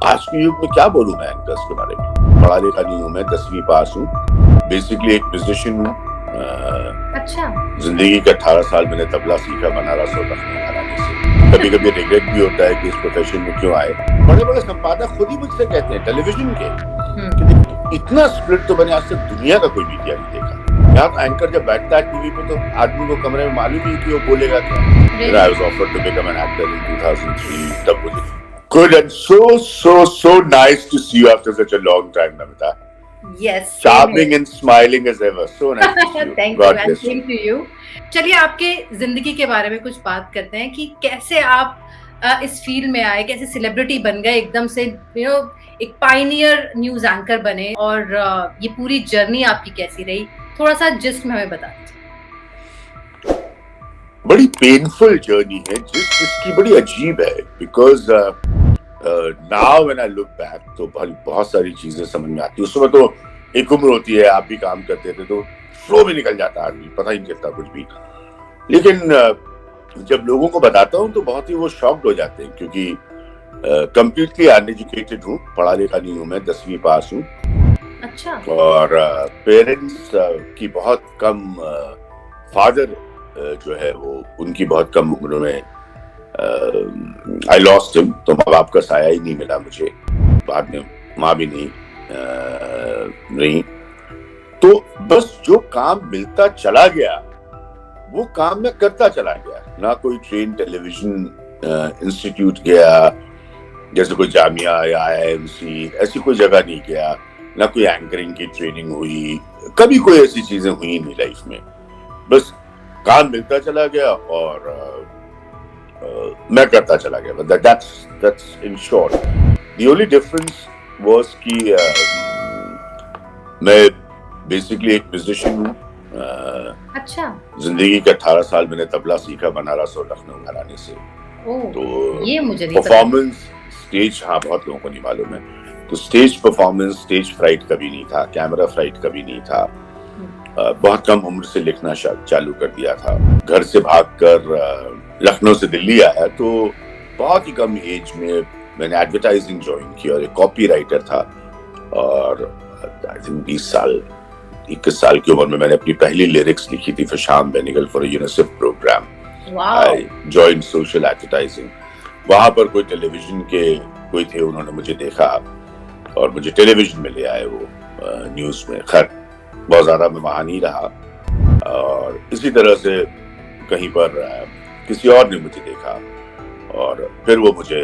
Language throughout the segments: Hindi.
आज के युग में क्या बोलूं मैं एंकर्स के बारे में। पढ़ा लिखा नहीं हूं मैं, 10वीं पास हूँ, बेसिकली एक म्यूजिशियन हूँ। अच्छा। जिंदगी के 18 साल मैंने तबला सीखा बनारस और लखनऊ घराने से। कभी कभी रिग्रेट भी होता है कि इस प्रोफेशन में क्यों आए। बड़े बड़े संपादक खुद ही मुझसे कहते हैं टेलीविजन के कि इतना स्प्लिट तो मैंने आज तक दुनिया का कोई मीडिया नहीं देखा। यहाँ तो एंकर जब बैठता है टीवी पे तो आदमी को कमरे में मालूम ही कि वो बोलेगा क्या। I was offered to become an actor in 2003. तब मुझे good and so nice to see you after such a long time, Namita. Yes. Charming and smiling as ever. So nice to see you. Thank God you. bless you. Same to you. चलिए आपके जिंदगी के बारे में कुछ बात करते हैं कि कैसे आप इस फील्ड में आए, कैसे सेलिब्रिटी बन गए एकदम से, एक पायनियर न्यूज एंकर बने, और ये पूरी जर्नी आपकी कैसी रही, थोड़ा सा जिस्ट में हमें बता दीजिए। बड़ी पेनफुल जर्नी है, जिसकी बड़ी अजीब है, because now when I look back तो बहुत सारी चीजें समझ में आती है। उस समय तो एक उम्र होती है, आप भी काम करते थे तो फ्लो में निकल जाता आदमी, पता ही नहीं चलता कुछ भी। लेकिन जब लोगों को बताता हूँ तो बहुत ही वो शॉक्ड हो जाते हैं, क्योंकि कंप्लीटली अनएजुकेटेड हूँ, पढ़ा लिखा नहीं हूँ मैं, 10वीं पास हूँ। अच्छा। और पेरेंट्स की बहुत कम, फादर जो है वो उनकी बहुत कम उम्र में आई लॉस्ट हिम, तो माँ बाप का साया ही नहीं मिला मुझे। बाद में माँ भी नहीं, तो बस जो काम मिलता चला गया वो काम मैं करता चला गया। ना कोई ट्रेन टेलीविजन इंस्टीट्यूट गया, जैसे कोई जामिया या IIMC, ऐसी कोई जगह नहीं गया। ना कोई एंकरिंग की ट्रेनिंग हुई, कभी कोई ऐसी चीजें हुई नहीं लाइफ में। बस काम मिलता चला गया और मैं करता चला गया। But that's in short. The only difference was कि मैं बेसिकली एक म्यूजिशियन हूँ। अच्छा। जिंदगी के 18 साल मैंने तबला सीखा बनारस और लखनऊ घराने से। तो ये मुझे नहीं परफॉर्मेंस स्टेज, हाँ बहुत लोगों को नहीं मालूम है, तो स्टेज परफॉर्मेंस, स्टेज फ्राइट कभी नहीं था, कैमरा फ्राइट कभी नहीं था। बहुत कम उम्र से लिखना चालू कर दिया था। घर से भागकर लखनऊ से दिल्ली आया तो बहुत ही कम एज में मैंने एडवर्टाइजिंग ज्वाइन की और एक कॉपी राइटर था। और आई थिंक 21 साल की उम्र में मैंने अपनी पहली लिरिक्स लिखी थी for Shyam Benegal for UNICEF programme. I joined social advertising. वहां पर कोई टेलीविजन के कोई थे, उन्होंने मुझे देखा और मुझे टेलीविजन में ले आए वो न्यूज में। खैर बहुत ज्यादा मैं वहां नहीं रहा, और इसी तरह से कहीं पर किसी और ने मुझे देखा और फिर वो मुझे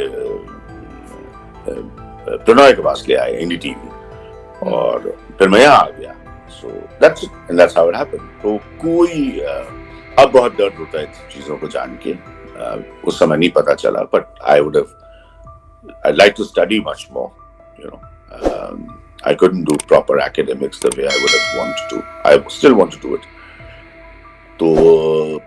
प्रणय के पास ले आए NDTV, और फिर मैं यहाँ आ गया। सो that's how it happened. तो कोई अब बहुत दर्द होता है चीजों को जान के, उस समय नहीं पता चला, but I'd like to study much more, I couldn't do proper academics the way I would have wanted to. I still want to do it. तो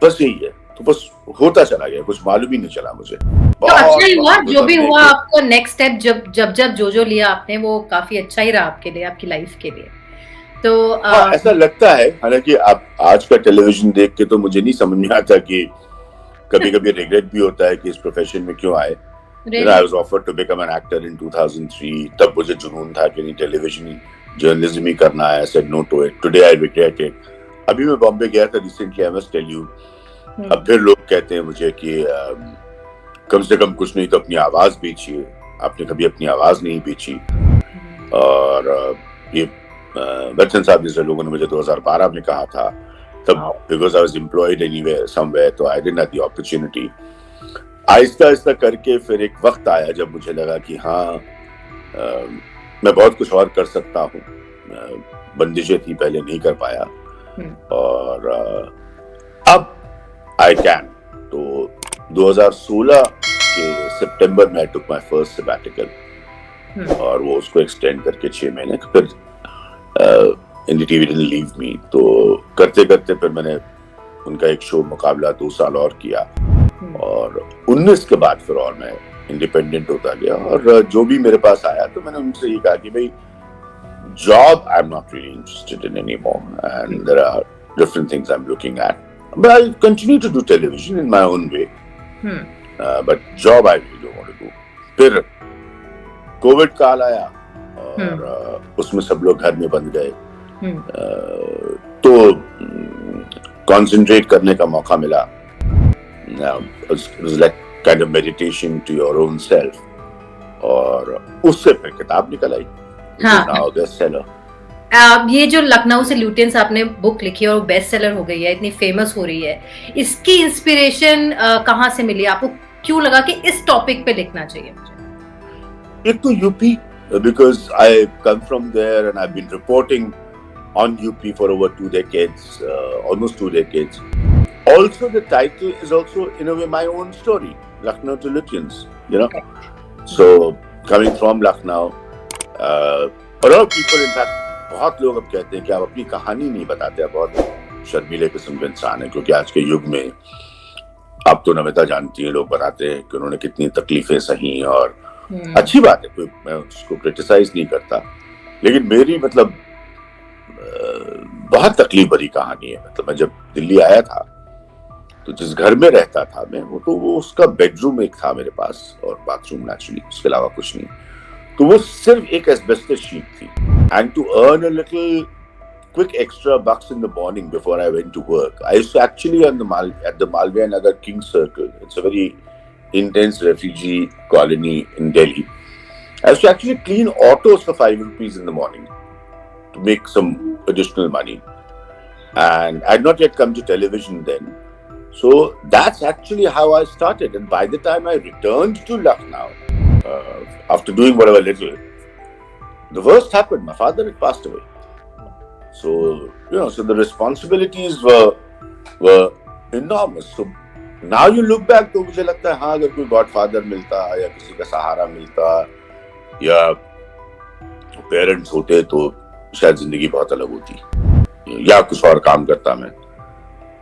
बस यही है, तो बस होता चला गया, कुछ मालूम ही नहीं चला मुझे। तो अच्छा ही हुआ, जो भी हुआ आपको नेक्स्ट स्टेप जब जो लिया आपने वो काफी अच्छा ही रहा आपके लिए, आपकी लाइफ के लिए। तो ऐसा लगता है, हालांकि आप आज का टेलीविजन देख के तो मुझे नहीं समझ में आता कि कभी कभी रिग्रेट भी होता है कि इस प्रोफेशन में क्यों आए। I was offered to become an actor in 2003. तब मुझे जुनून था कि नहीं टेलीविजन जर्नलिज्म ही करना है। I said no to it. Today I regret it. अभी मैं बॉम्बे गया था recently, I must tell you. अब फिर लोग कहते हैं मुझे कि कम से कम कुछ नहीं तो अपनी आवाज बेचिए। आपने कभी अपनी आवाज नहीं बेची। और ये बच्चन साहब जैसे लोगों ने मुझे 2012 में कहा था, तब because I was employed anywhere somewhere, तो I didn't have the opportunity. Aahista Aahista करके फिर एक वक्त आया जब मुझे लगा कि हाँ मैं बहुत कुछ और कर सकता हूँ। बंदिशें थी, पहले नहीं कर पाया, और अब आई कैन। तो 2016 के सितंबर में आई टुक माय फर्स्ट सबैटिकल, और वो उसको एक्सटेंड करके 6 महीने, फिर NDTV didn't leave me। तो करते करते फिर मैंने उनका एक शो मुकाबला 2 साल और किया, और 19 के बाद फिर और मैं इंडिपेंडेंट होता गया। और जो भी मेरे पास आया तो मैंने उनसे ये कहा कि भाई job I am not really interested in anymore, and there are different things I am looking at, but I continue to do television in my own way, but job I really don't want to do. फिर कोविड काल आया और उसमें सब लोग घर में बंद गए, तो कंसंट्रेट करने का मौका मिला. It was like kind of meditation to your own self. और उससे फिर किताब निकल आई. Now best seller. ये जो लखनऊ से ल्यूटेंस आपने बुक लिखी है और बेस्ट सेलर हो गई है, इतनी फेमस हो रही है, इसकी इंस्पिरेशन कहाँ से मिली आपको? क्यों लगा कि इस टॉपिक पे लिखना चाहिए मुझे? एक तो UP, because I come from there and I've been reporting on UP for over 2 decades, almost 2 decades. Also, the title is also in a way my own story, Lucknow to Lutyens, you know. So coming from Lucknow, a lot of people, in fact, बहुत लोग अब कहते हैं कि आप अपनी कहानी नहीं बताते. आप बहुत शर्मीले किस्म के इंसान है, क्योंकि आज के युग में आप तो नमिता जानती हैं, लोग बताते हैं कि उन्होंने कितनी तकलीफें सही, और अच्छी बात है, कोई मैं उसको क्रिटिसाइज नहीं करता, लेकिन मेरी मतलब बहुत तकलीफ भरी कहानी है. मतलब मैं जब दिल्ली आया था तो जिस घर में रहता था मैं, वो उसका बेडरूम एक था मेरे पास और बाथरूम नेचुरली, उसके अलावा कुछ नहीं. तो वो सिर्फ एक एस्बेस्टस शीट थी. And to earn a little quick extra bucks in the morning before I went to work, I used to actually at the Malviya Nagar King Circle. It's a very intense refugee colony in Delhi. I used to actually clean autos for 5 rupees in the morning to make some additional money. And I had not yet come to television then. So that's actually how I started. And by the time I returned to Lucknow, after doing whatever little, the worst happened. My father had passed away. So, you know, so the responsibilities were enormous. So now you look back, तो मुझे लगता है हाँ, अगर कोई गॉडफादर मिलता या किसी का सहारा मिलता या पेरेंट्स होते तो शायद जिंदगी बहुत अलग होती, या कुछ और काम करता मैं.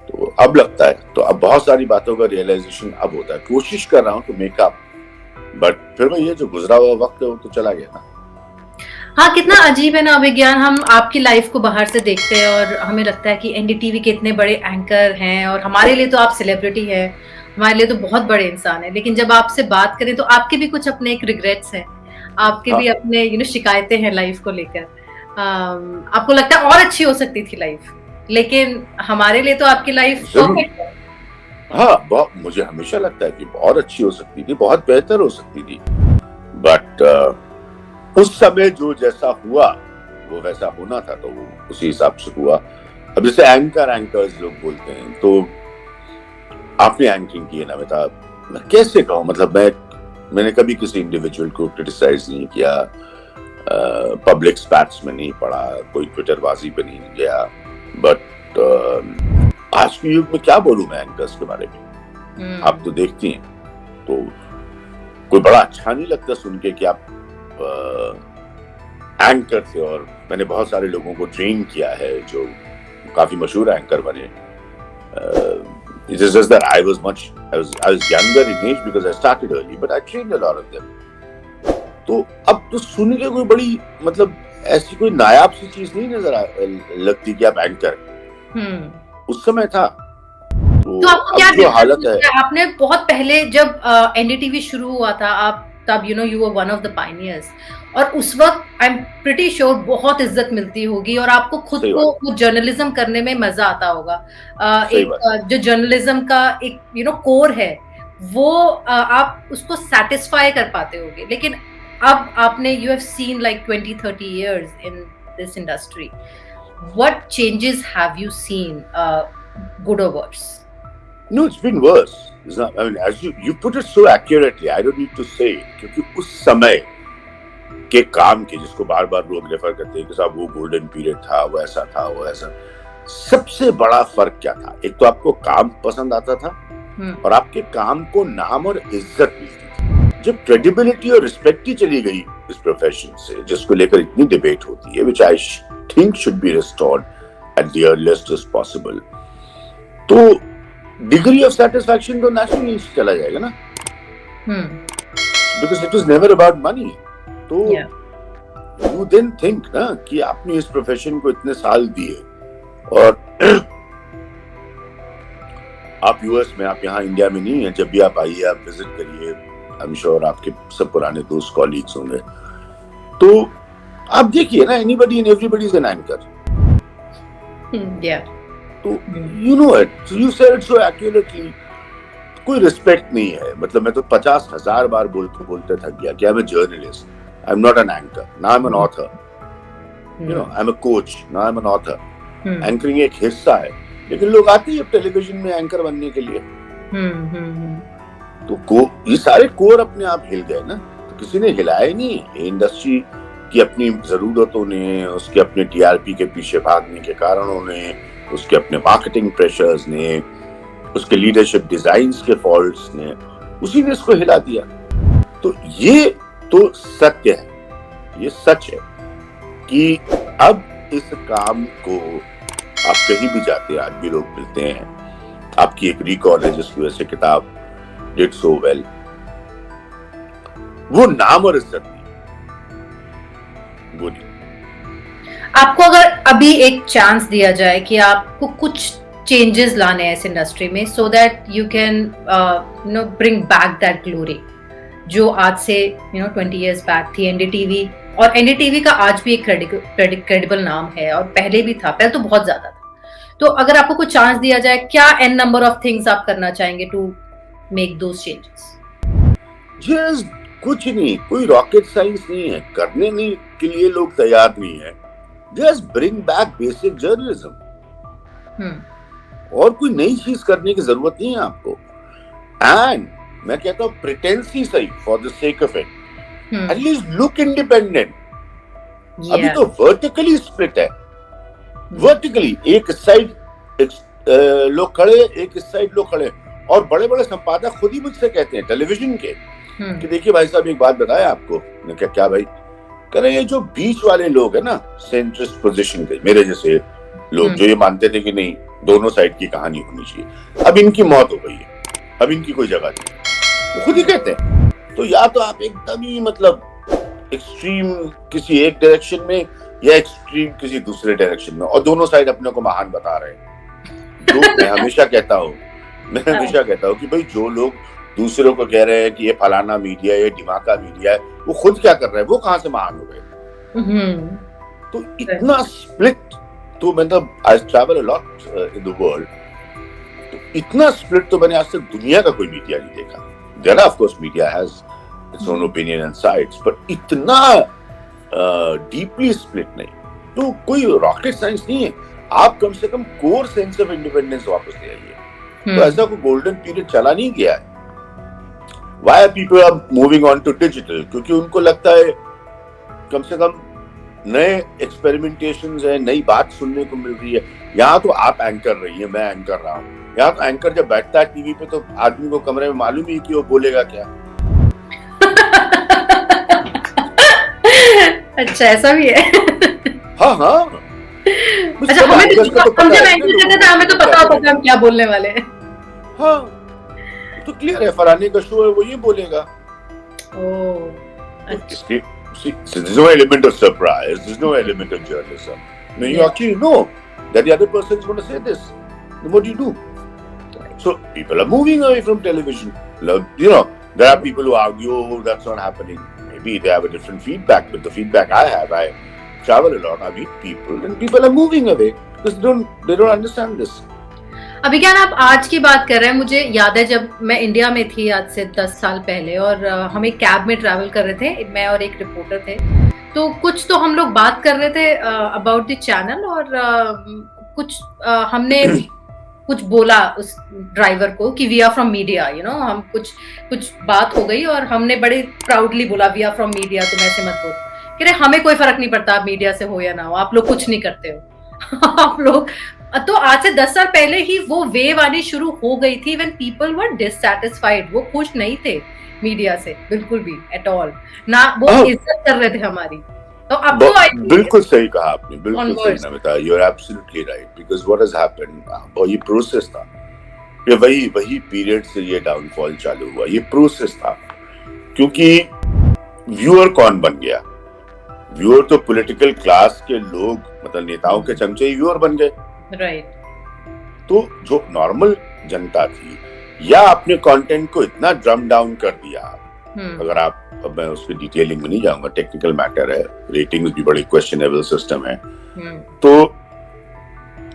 तो अब लगता है, तो अब बहुत सारी बातों का रियलाइजेशन अब होता है. कोशिश कर रहा हूँ टू मेक अप, बट फिर मैं ये जो गुजरा हुआ वक्त है वो तो चला गया ना. हाँ, कितना अजीब है ना अभिज्ञान. हम आपकी लाइफ को बाहर से देखते हैं और हमें लगता है कि एनडीटीवी के इतने बड़े एंकर हैं और हमारे लिए तो आप सेलिब्रिटी हैं, हमारे लिए तो बहुत बड़े इंसान हैं. लेकिन जब आपसे बात करें तो आपके भी कुछ अपने एक रिग्रेट्स हैं, आपके भी अपने शिकायतें हैं लाइफ को लेकर. आपको लगता है और अच्छी हो सकती थी लाइफ, लेकिन हमारे लिए तो आपकी लाइफ परफेक्ट है. हाँ, मुझे हमेशा लगता है कि बहुत अच्छी हो सकती थी, बहुत बेहतर हो सकती थी, बट उस समय जो जैसा हुआ वो वैसा होना था, तो वो उसी हिसाब से हुआ. अब जैसे एंकर्स लोग बोलते हैं, तो आपने एंकरिंग की है ना, मैं कैसे कहूँ, मतलब मैंने कभी किसी इंडिविजुअल को क्रिटिसाइज नहीं किया, पब्लिक स्पैट्स में नहीं पड़ा, कोई ट्विटरबाजी पे नहीं गया, बट आज के युग में क्या बोलूं मैं एंकर्स के बारे में. आप तो देखती हैं, तो कोई बड़ा अच्छा नहीं लगता सुन के कि आप एंकर थे. और मैंने बहुत सारे लोगों को ट्रेन किया है जो काफी मशहूर एंकर बने. It is just that I was younger in age because I started early, but I trained a lot of them. तो अब तो सुन के कोई बड़ी मतलब ऐसी कोई नायाब सी चीज नहीं नजर लगती कि आप एंकर. उस समय था. तो आपको क्या जो हालत है, आपने बहुत पहले जब एनडीटीवी शुरू हुआ था, आप तब you were one of the pioneers, और उस वक्त आई एम प्रिटी श्योर बहुत इज्जत मिलती होगी और आपको खुद को वो जर्नलिज्म करने में मजा आता होगा. एक जो जर्नलिज्म का एक कोर है वो आप उसको सेटिस्फाई कर पाते होगे. लेकिन अब आपने you have seen like 20-30 years in this industry. What changes have you seen, good or worse? No, it's been worse. It's not, I mean, as you put it so accurately, I don't need to say it, क्योंकि उस समय के काम के जिसको बार बार लोग रेफर करते हैं कि साहब वो गोल्डन पीरियड था, वो ऐसा था, वो ऐसा. सबसे बड़ा फर्क क्या था? एक तो आपको काम पसंद आता था और आपके काम को नाम और इज्जत मिलती थी. जब क्रेडिबिलिटी और रिस्पेक्ट ही चली गई इस प्रोफेशन से, जिसको लेकर इतनी डिबेट होती है, which I think should be restored at the earliest as possible, तो डिग्री ऑफ सेटिस्फैक्शन तो नेचुरली चला जाएगा ना, because it was never about money. तो यू देन थिंक ना कि आपने इस प्रोफेशन को इतने साल दिए और आप यूएस में, आप यहाँ इंडिया में नहीं है. जब भी आप आइए, आप विजिट करिए, आई एम श्योर आपके सब पुराने दोस्त कॉलीग्स होंगे, तो आप देखिए ना, anybody and everybody is an anchor. तो you know it, you said so accurately. कोई रिस्पेक्ट नहीं है, मतलब मैं तो 50,000 बार बोलते बोलते थक गया कि I am a journalist, I am not an anchor, now I am an author, you know, I am a coach, now I am an author. Anchoring एक हिस्सा है, लेकिन लोग आते हैं टेलीविजन में एंकर बनने के लिए। तो ये सारे कोर अपने आप हिल गए ना, तो किसी ने हिलाया ही नहीं। इंडस्ट्री की अपनी जरूरतों ने, उसके अपने टीआरपी के पीछे भागने के कारणों ने, उसके अपने मार्केटिंग प्रेशर्स ने, उसके लीडरशिप डिजाइन्स के फॉल्ट्स ने, उसी ने इसको हिला दिया। तो ये तो सत्य है, ये सच है कि अब इस काम को आप कहीं भी जाते हैं, आज भी लोग मिलते हैं। आपकी एक रिकॉर्ड है जिसकी वजह से किताब डिड सो वेल, वो नाम और इज्जत नहीं, वो नहीं। आपको अगर अभी एक चांस दिया जाए कि आपको कुछ चेंजेस लाने हैं इस इंडस्ट्री में, so that you can you know bring back that glory जो आज से 20 इयर्स बैक थी एनडीटीवी, और एनडीटीवी का आज भी एक क्रेडिबल नाम है, और पहले भी था, पहले तो बहुत ज्यादा था। तो अगर आपको कुछ चांस दिया जाए, क्या एन नंबर ऑफ थिंग्स आप करना चाहेंगे to make those changes? Just कुछ नहीं, कोई रॉकेट साइंस नहीं है, करने नहीं के लिए लोग तैयार नहीं है। Just bring back basic journalism, और कोई नई चीज करने की जरूरत नहीं है आपको। एंड मैं कहता हूँ प्रिटेंस ही सही, for the sake of it, at least look independent. अभी तो वर्टिकली स्प्लिट है, वर्टिकली एक साइड लोग खड़े, एक साइड लोग खड़े, और बड़े बड़े संपादक खुद ही मुझसे कहते हैं टेलीविजन के कि देखिए भाई साहब, एक बात बताया आपको। मैं क्या भाई? कह रहे ये जो बीच वाले लोग है ना, सेंट्रिस्ट पोजीशन के, मेरे जैसे लोग जो ये मानते थे कि नहीं दोनों साइड की कहानी होनी चाहिए, अब इनकी मौत हो गई है, अब इनकी कोई जगह नहीं, वो खुद ही कहते हैं। तो या तो आप एकदम ही मतलब एक्सट्रीम किसी एक डायरेक्शन में, या एक्सट्रीम किसी दूसरे डायरेक्शन में, और दोनों साइड अपने को महान बता रहे हैं। तो मैं हमेशा कहता हूँ कि भाई जो लोग दूसरों को कह रहे हैं कि ये फलाना मीडिया, ये ढिमाका मीडिया है, वो खुद क्या कर रहे हैं, वो कहाँ से महान हो गए? तो इतना स्प्लिट, तो मतलब I travel a lot in the world, तो इतना स्प्लिट तो मैंने आज तक दुनिया का कोई मीडिया नहीं देखा। There of course media has its own opinion and sides, but इतना डीपली स्प्लिट नहीं। तो कोई रॉकेट साइंस नहीं है, आप कम से कम कोर सेंस ऑफ इंडिपेंडेंस वापस ले आइए। तो ऐसा कोई गोल्डन पीरियड चला नहीं गया है। Why are people moving on to digital? क्योंकि उनको लगता है कम से कम नए एक्सपेरिमेंटेशंस है, नई बात सुनने को मिल रही है। यहाँ तो आप एंकर रही है, मैं एंकर रहा हूँ। यहाँ तो एंकर जब बैठता है टीवी पे, तो आदमी को कमरे में मालूम ही कि वो बोलेगा क्या। अच्छा, ऐसा भी है? हाँ। अच्छा, हमें तो पता होता है हम क्या बोलने वाले हैं। हाँ, तो क्लियर है, फलाने का शो है, वो ये बोलेगा। अच्छा। There's no element of surprise. There's no element of journalism. No, you actually know that the other person is going to say this. Then what do you do? So people are moving away from television. You know, there are people who argue, oh, that's not happening. Maybe they have a different feedback, but the feedback I have, I travel a lot, I meet people, and people are moving away because they don't understand this. अभी क्या आप आज की बात कर रहे हैं, मुझे याद है जब मैं इंडिया में थी आज से 10 साल पहले, और हम एक कैब में ट्रैवल कर रहे थे, मैं और एक रिपोर्टर थे। तो कुछ तो हम लोग बात कर रहे थे अबाउट द चैनल, और कुछ हमने कुछ बोला उस ड्राइवर को कि we are from media, you know, हम कुछ बात हो गई, और हमने बड़े प्राउडली बोला वी आर फ्रॉम मीडिया, तुम ऐसे मत बोल। कह रहे हमें कोई फर्क नहीं पड़ता आप मीडिया से हो या ना हो, आप लोग कुछ नहीं करते हो। आप लोग तो आज से 10 साल पहले ही वो वेव आनी शुरू हो गई थी व्हेन पीपल वर डिससैटिस्फाइड। वो खुश नहीं थे मीडिया से बिल्कुल भी, एट ऑल ना, वो इज्जत कर रहे थे हमारी। तो अब तो बिल्कुल सही कहा आपने, बिल्कुल सही Namita, you are absolutely right, because what has happened, वो ये प्रोसेस था, ये वही पीरियड से ये डाउनफॉल चालू हुआ, ये प्रोसेस था। क्योंकि व्यूअर कौन बन गया? व्यूअर तो पॉलिटिकल क्लास के लोग, मतलब नेताओं के चमचे ही व्यूअर बन गए। राइट। तो जो नॉर्मल जनता थी, या अपने कंटेंट को इतना ड्रम डाउन कर दिया अगर आप, अब मैं उसकी डिटेलिंग में नहीं जाऊंगा, टेक्निकल मैटर है, रेटिंग्स भी बड़ी क्वेश्चनेबल सिस्टम है, तो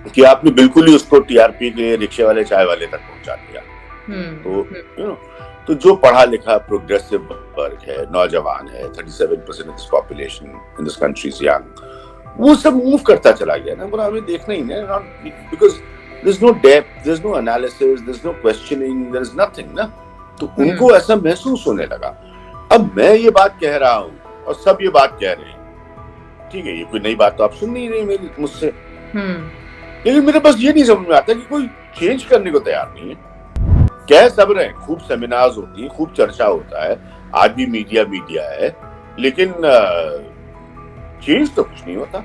कि आपने बिल्कुल ही उसको टीआरपी के रिक्शे वाले चाय वाले तक पहुंचा दिया। तो तो जो पढ़ा लिखा प्रोग्रेसिव वर्ग है, नौजवान है, 37% of this population in this country is young, वो सब मूव करता चला गया ना। बोला हमें देखना ही ना, because there is no depth, there is no analysis, there is no questioning, there is nothing ना। तो उनको ऐसा महसूस होने लगा। अब मैं ये बात कह रहा हूँ और सब ये बात कह रहे हैं, ठीक है, ये कोई नई बात तो आप सुन नहीं रहे मेरी मुझसे, लेकिन मेरे पास ये नहीं समझ में आता कि कोई चेंज करने को तैयार नहीं है। कह सब रहे, खूब सेमिनार्स होती है, खूब चर्चा होता है, आज भी मीडिया है, लेकिन चेंज तो कुछ नहीं होता।